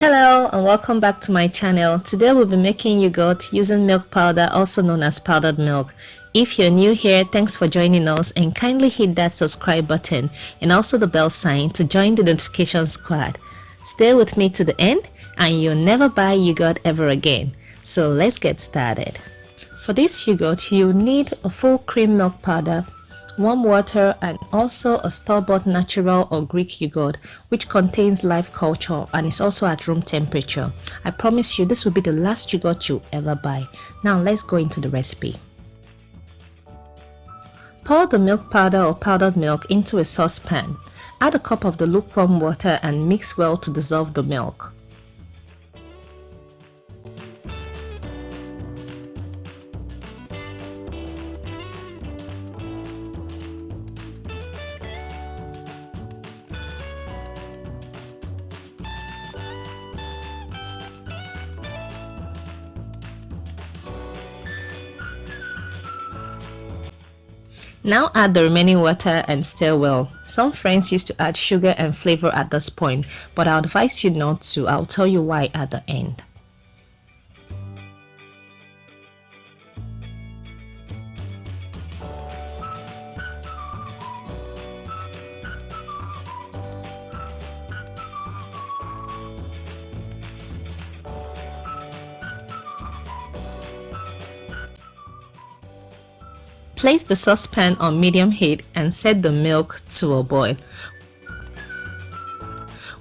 Hello and welcome back to my channel. Today we'll be making yogurt using milk powder, also known as powdered milk. If you're new here, thanks for joining us, and kindly hit that subscribe button and also the bell sign to join the notification squad. Stay with me to the end and you'll never buy yogurt ever again. So let's get started. For this yogurt, you need a full cream milk powder, warm water, and also a store-bought natural or Greek yogurt which contains live culture and is also at room temperature. I promise you this will be the last yogurt you'll ever buy. Now let's go into the recipe. Pour the milk powder or powdered milk into a saucepan. Add a cup of the lukewarm water and mix well to dissolve the milk. Now add the remaining water and stir well. Some friends used to add sugar and flavor at this point, but I advise you not to. I'll tell you why at the end. Place the saucepan on medium heat and set the milk to a boil.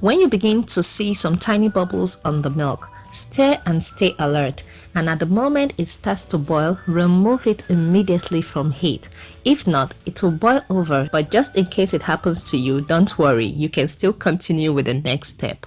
When you begin to see some tiny bubbles on the milk, stir and stay alert, and at the moment it starts to boil, remove it immediately from heat. If not, it will boil over, but just in case it happens to you, don't worry, you can still continue with the next step.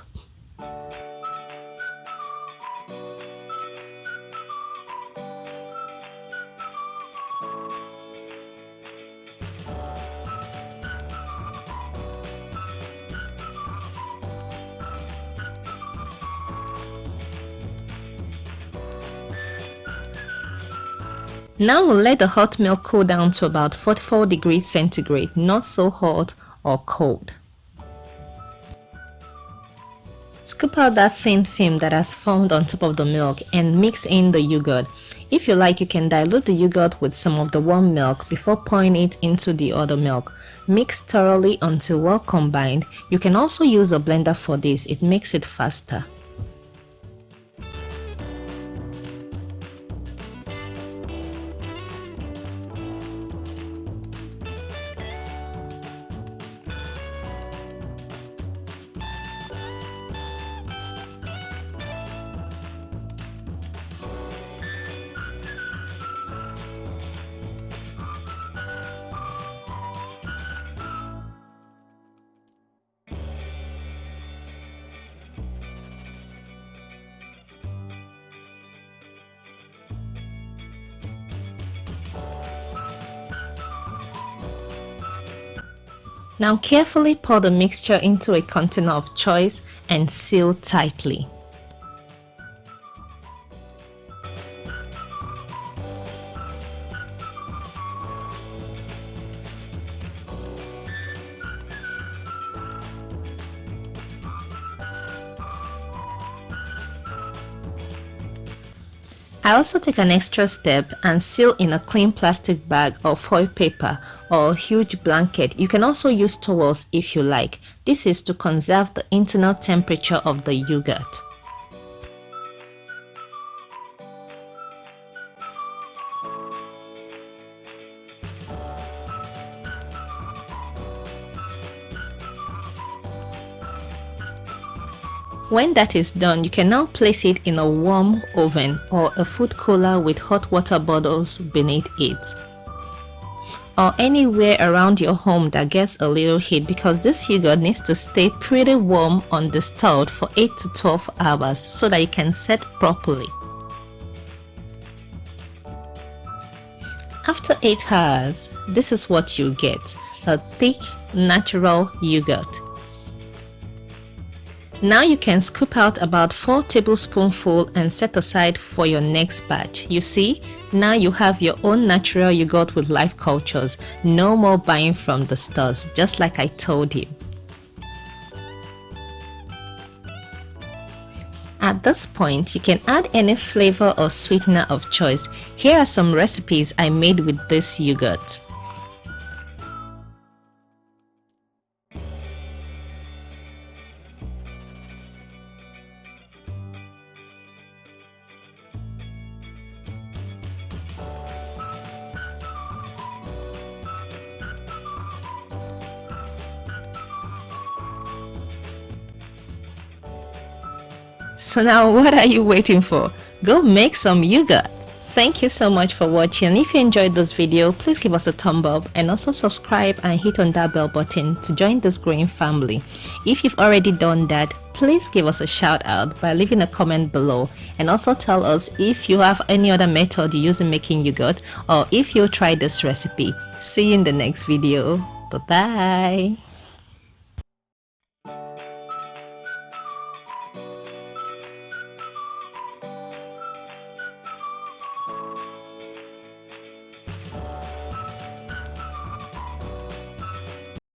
Now we'll let the hot milk cool down to about 44 degrees centigrade, not so hot or cold. Scoop out that thin film that has formed on top of the milk and mix in the yogurt. If you like, you can dilute the yogurt with some of the warm milk before pouring it into the other milk. Mix thoroughly until well combined. You can also use a blender for this, it makes it faster. Now carefully pour the mixture into a container of choice and seal tightly. I also take an extra step and seal in a clean plastic bag or foil paper or a huge blanket. You can also use towels if you like. This is to conserve the internal temperature of the yogurt. When that is done, you can now place it in a warm oven or a food cooler with hot water bottles beneath it, or anywhere around your home that gets a little heat, because this yogurt needs to stay pretty warm on the stove for 8 to 12 hours so that it can set properly. After 8 hours, this is what you get: a thick, natural yogurt. Now you can scoop out about 4 tablespoonful and set aside for your next batch. You see, now you have your own natural yogurt with live cultures. No more buying from the stores, just like I told you. At this point, you can add any flavor or sweetener of choice. Here are some recipes I made with this yogurt. So now what are you waiting for? Go make some yogurt! Thank you so much for watching. If you enjoyed this video, please give us a thumb up and also subscribe and hit on that bell button to join this growing family. If you've already done that, please give us a shout out by leaving a comment below, and also tell us if you have any other method you use in making yogurt or if you try this recipe. See you in the next video. Bye bye.